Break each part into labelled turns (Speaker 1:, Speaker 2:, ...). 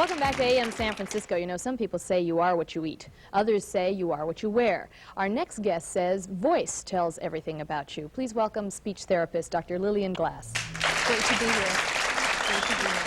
Speaker 1: Welcome back to AM San Francisco. You know, some people say you are what you eat. Others say you are what you wear. Our next guest says voice tells everything about you. Please welcome speech therapist Dr. Lillian Glass.
Speaker 2: Great to be here. Great to be here.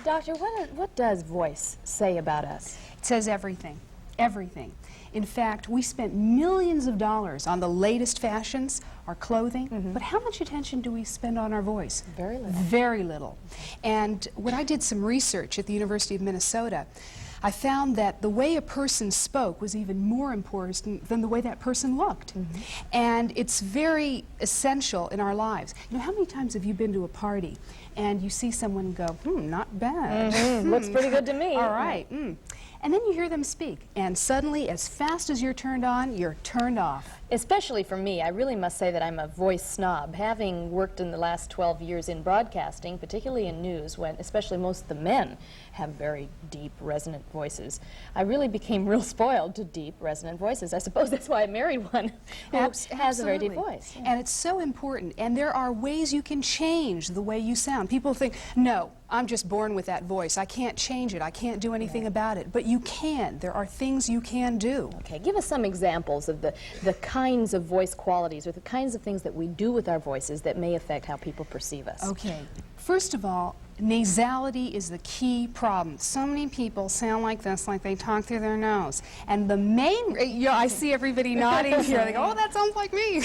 Speaker 1: Doctor, what does voice say about us?
Speaker 2: It says everything. Everything. In fact, we spent millions of dollars on the latest fashions, our clothing, but how much attention do we spend on our voice?
Speaker 1: Very little.
Speaker 2: Very little. And when I did some research at the University of Minnesota, I found that the way a person spoke was even more important than the way that person looked. And it's very essential in our lives. You know, how many times have you been to a party and you see someone go, not bad.
Speaker 1: Looks pretty good to me.
Speaker 2: All right. And then you hear them speak, and suddenly, as fast as you're turned on, you're turned off.
Speaker 1: Especially for me, I really must say that I'm a voice snob. Having worked in the last 12 years in broadcasting, particularly in news, when especially most of the men have very deep, resonant voices, I really became real spoiled to deep, resonant voices. I suppose that's why I married one who has a very deep voice.
Speaker 2: Yeah. And it's so important, and there are ways you can change the way you sound. People think, no, I'm just born with that voice. I can't change it. I can't do anything about it. But you can. There are things you can do.
Speaker 1: Okay, give us some examples of the kinds of voice qualities or the kinds of things that we do with our voices that may affect how people perceive us.
Speaker 2: Okay. First of all, nasality is the key problem. So many people sound like this, like they talk through their nose. And the main, I see everybody nodding here, like, oh, that sounds like me.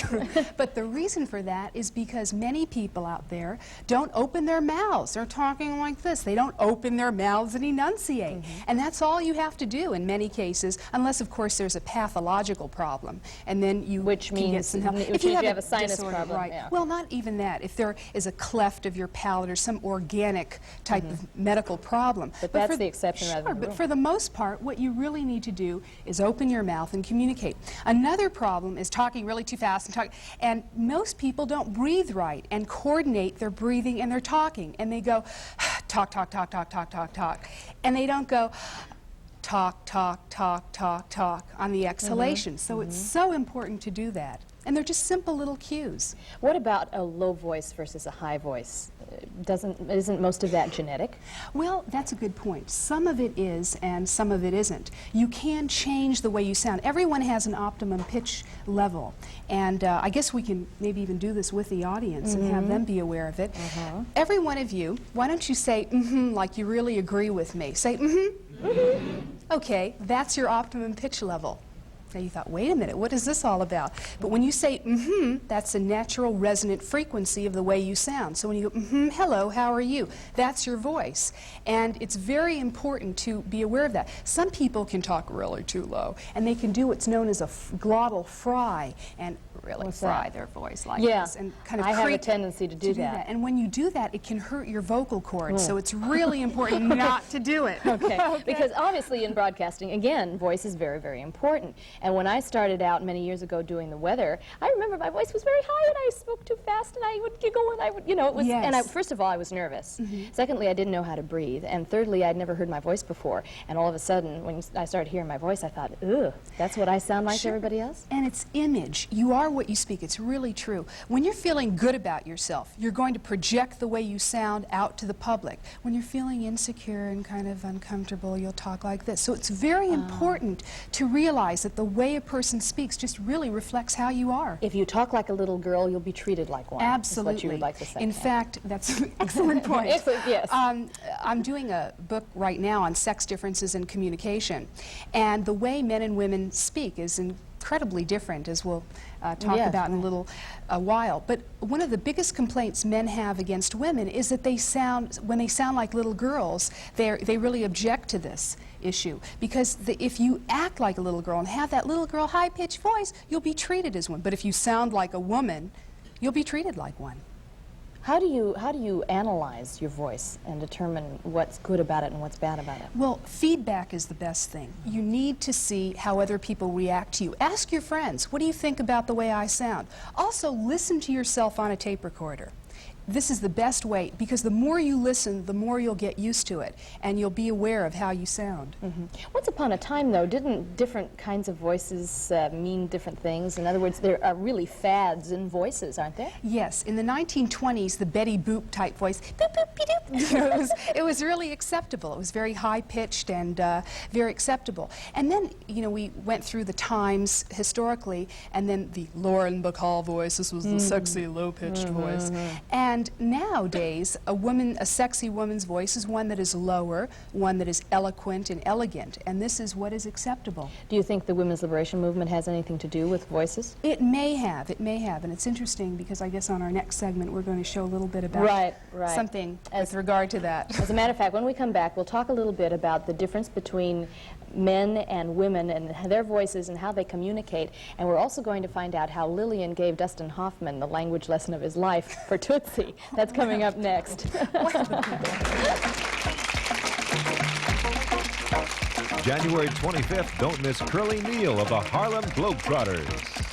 Speaker 2: But the reason for that is because many people out there don't open their mouths. They're talking like this. They don't open their mouths and enunciate. And that's all you have to do in many cases, unless, of course, there's a pathological problem. And then you
Speaker 1: Which
Speaker 2: can
Speaker 1: means
Speaker 2: get some help.
Speaker 1: if you have a sinus
Speaker 2: disorder,
Speaker 1: problem.
Speaker 2: right.
Speaker 1: Yeah.
Speaker 2: Well, not even that. If there is a cleft of your palate or some organic type of medical problem.
Speaker 1: But that's the exception rather than the
Speaker 2: but
Speaker 1: rule.
Speaker 2: for the most part, what you really need to do is open your mouth and communicate. Another problem is talking really too fast and most people don't breathe right and coordinate their breathing and their talking. And they go, talk, talk, talk, talk, talk, talk, talk. And they don't go, talk, talk, talk, talk, talk on the exhalation. So it's so important to do that. And they're just simple little cues.
Speaker 1: What about a low voice versus a high voice? Isn't most of that genetic?
Speaker 2: Well, that's a good point. Some of it is and some of it isn't. You can change the way you sound. Everyone has an optimum pitch level. And I guess we can maybe even do this with the audience and have them be aware of it. Every one of you, why don't you say like you really agree with me? Say Okay, that's your optimum pitch level. Now you thought, wait a minute, what is this all about? But when you say that's a natural resonant frequency of the way you sound. So when you go, hello, how are you? That's your voice. And it's very important to be aware of that. Some people can talk really too low, and they can do what's known as a glottal fry, and really fry their voice like this. And kind of
Speaker 1: I have a tendency to do that.
Speaker 2: And when you do that, it can hurt your vocal cords. So it's really important not to do it.
Speaker 1: Okay. Because obviously in broadcasting, again, voice is very, very important. And when I started out many years ago doing the weather, I remember my voice was very high and I spoke too fast and I would giggle and I would, you know, it was, and first of all, I was nervous. Secondly, I didn't know how to breathe. And thirdly, I'd never heard my voice before. And all of a sudden, when I started hearing my voice, I thought, ugh, that's what I sound like to everybody else?
Speaker 2: And it's image. You are what you speak. It's really true. When you're feeling good about yourself, you're going to project the way you sound out to the public. When you're feeling insecure and kind of uncomfortable, you'll talk like this. So it's very important to realize that the way a person speaks just really reflects how you are.
Speaker 1: If you talk like a little girl, you'll be treated like one.
Speaker 2: Absolutely.
Speaker 1: Is what you would like to say.
Speaker 2: In fact, that's an excellent point.
Speaker 1: Excellent, yes.
Speaker 2: I'm doing a book right now on sex differences in communication. And the way men and women speak is incredibly different, as we'll talk about in a little while. But one of the biggest complaints men have against women is that when they sound like little girls, they really object to this issue. Because if you act like a little girl and have that little girl high-pitched voice, you'll be treated as one. But if you sound like a woman, you'll be treated like one.
Speaker 1: How do you analyze your voice and determine what's good about it and what's bad about it?
Speaker 2: Well, feedback is the best thing. You need to see how other people react to you. Ask your friends, what do you think about the way I sound? Also, listen to yourself on a tape recorder. this is the best way, because the more you listen, the more you'll get used to it, and you'll be aware of how you sound.
Speaker 1: Once upon a time, though, didn't different kinds of voices mean different things? In other words, there are really fads in voices, aren't there?
Speaker 2: Yes. In the 1920s, the Betty Boop type voice, boop, boop, be-doop, you know, it was really acceptable. It was very high-pitched and very acceptable. And then, you know, we went through the times historically, and then the Lauren Bacall voice. This was the sexy, low-pitched voice. And nowadays, a sexy woman's voice is one that is lower, one that is eloquent and elegant, and this is what is acceptable.
Speaker 1: Do you think the women's liberation movement has anything to do with voices?
Speaker 2: It may have, and it's interesting because I guess on our next segment we're going to show a little bit about something with regard to that.
Speaker 1: As a matter of fact, when we come back, we'll talk a little bit about the difference between men and women and their voices and how they communicate, and we're also going to find out how Lillian gave Dustin Hoffman the language lesson of his life for Tootsie. That's coming up next.
Speaker 3: January 25th, don't miss Curly Neal of the Harlem Globetrotters.